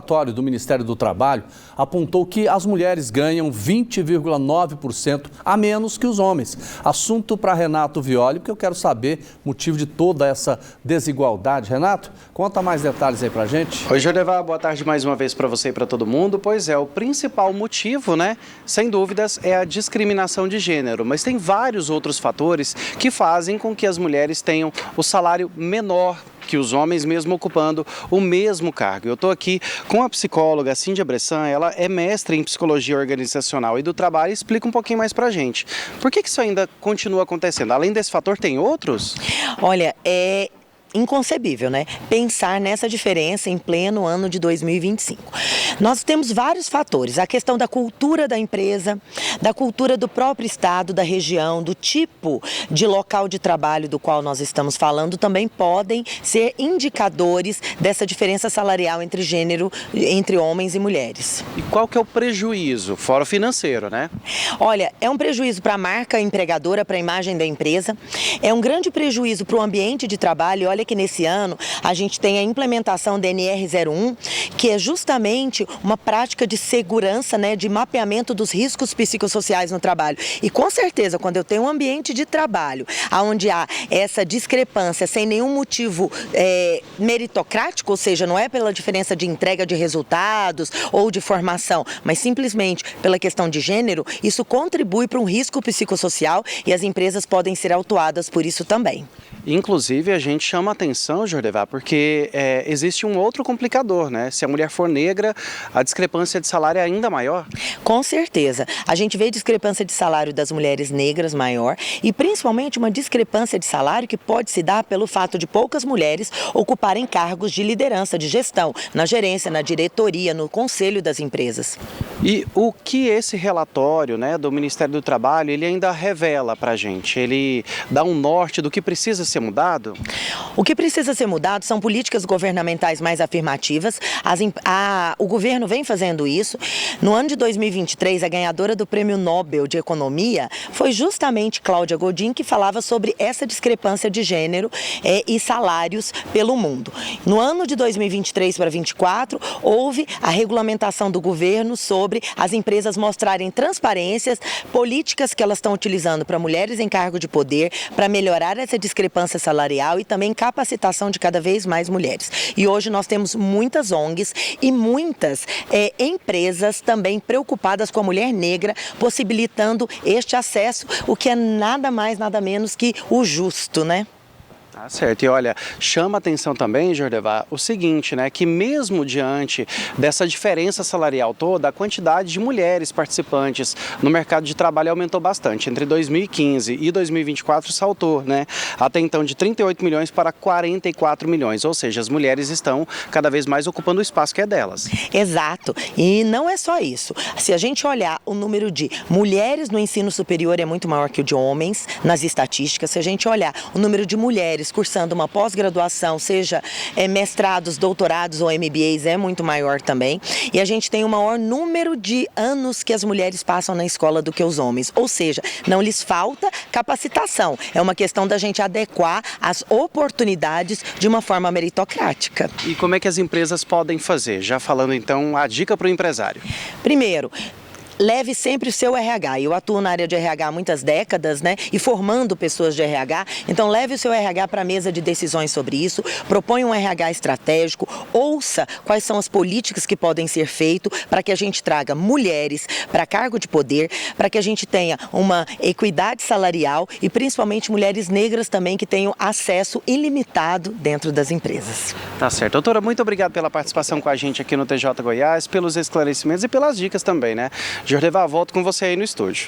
relatório do Ministério do Trabalho apontou que as mulheres ganham 20,9% a menos que os homens. Assunto para Renato Violi, porque eu quero saber o motivo de toda essa desigualdade. Renato, conta mais detalhes aí pra gente. Oi, Jordevar, boa tarde mais uma vez para você e para todo mundo. Pois é, o principal motivo, sem dúvidas, é a discriminação de gênero, mas tem vários outros fatores que fazem com que as mulheres tenham o salário menor que os homens, mesmo ocupando o mesmo cargo. Eu estou aqui com a psicóloga Cíndia Bressan, ela é mestre em psicologia organizacional e do trabalho, e explica um pouquinho mais pra gente. Por que isso ainda continua acontecendo? Além desse fator, tem outros? Olha, é inconcebível, pensar nessa diferença em pleno ano de 2025. Nós temos vários fatores, a questão da cultura da empresa, da cultura do próprio estado, da região, do tipo de local de trabalho do qual nós estamos falando, também podem ser indicadores dessa diferença salarial entre gênero, entre homens e mulheres. E qual que é o prejuízo, fora o financeiro, Olha, é um prejuízo para a marca empregadora, para a imagem da empresa, é um grande prejuízo para o ambiente de trabalho. Olha que nesse ano a gente tem a implementação da NR01, que é justamente uma prática de segurança, de mapeamento dos riscos psicossociais no trabalho. E com certeza, quando eu tenho um ambiente de trabalho onde há essa discrepância sem nenhum motivo meritocrático, ou seja, não é pela diferença de entrega de resultados ou de formação, mas simplesmente pela questão de gênero, isso contribui para um risco psicossocial e as empresas podem ser autuadas por isso também. Inclusive, a gente chama atenção, Jordevar, porque existe um outro complicador, Se a mulher for negra, a discrepância de salário é ainda maior? Com certeza. A gente vê discrepância de salário das mulheres negras maior e principalmente uma discrepância de salário que pode se dar pelo fato de poucas mulheres ocuparem cargos de liderança, de gestão, na gerência, na diretoria, no conselho das empresas. E o que esse relatório, do Ministério do Trabalho, ele ainda revela para a gente? Ele dá um norte do que precisa ser mudado? O que precisa ser mudado são políticas governamentais mais afirmativas. O governo vem fazendo isso. No ano de 2023, a ganhadora do Prêmio Nobel de Economia foi justamente Cláudia Godin, que falava sobre essa discrepância de gênero e salários pelo mundo. No ano de 2023 para 2024, houve a regulamentação do governo sobre as empresas mostrarem transparências, políticas que elas estão utilizando para mulheres em cargo de poder, para melhorar essa discrepância salarial e também capacitação de cada vez mais mulheres. E hoje nós temos muitas ONGs e muitas empresas também preocupadas com a mulher negra, possibilitando este acesso, o que é nada mais, nada menos que o justo, Tá certo. E olha, chama atenção também, Jordevar, o seguinte, que mesmo diante dessa diferença salarial toda, a quantidade de mulheres participantes no mercado de trabalho aumentou bastante. Entre 2015 e 2024 saltou, até então de 38 milhões para 44 milhões, ou seja, as mulheres estão cada vez mais ocupando o espaço que é delas. Exato. E não é só isso. Se a gente olhar o número de mulheres no ensino superior é muito maior que o de homens nas estatísticas. Se a gente olhar o número de mulheres cursando uma pós-graduação, seja mestrados, doutorados ou MBAs, é muito maior também. E a gente tem o maior número de anos que as mulheres passam na escola do que os homens. Ou seja, não lhes falta capacitação. É uma questão da gente adequar as oportunidades de uma forma meritocrática. E como é que as empresas podem fazer? Já falando então a dica para o empresário. Primeiro, leve sempre o seu RH. Eu atuo na área de RH há muitas décadas, e formando pessoas de RH. Então, leve o seu RH para a mesa de decisões sobre isso, proponha um RH estratégico, ouça quais são as políticas que podem ser feitas para que a gente traga mulheres para cargo de poder, para que a gente tenha uma equidade salarial e principalmente mulheres negras também que tenham acesso ilimitado dentro das empresas. Tá certo. Doutora, muito obrigado pela participação com a gente aqui no TJ Goiás, pelos esclarecimentos e pelas dicas também, Jordevar, volto com você aí no estúdio.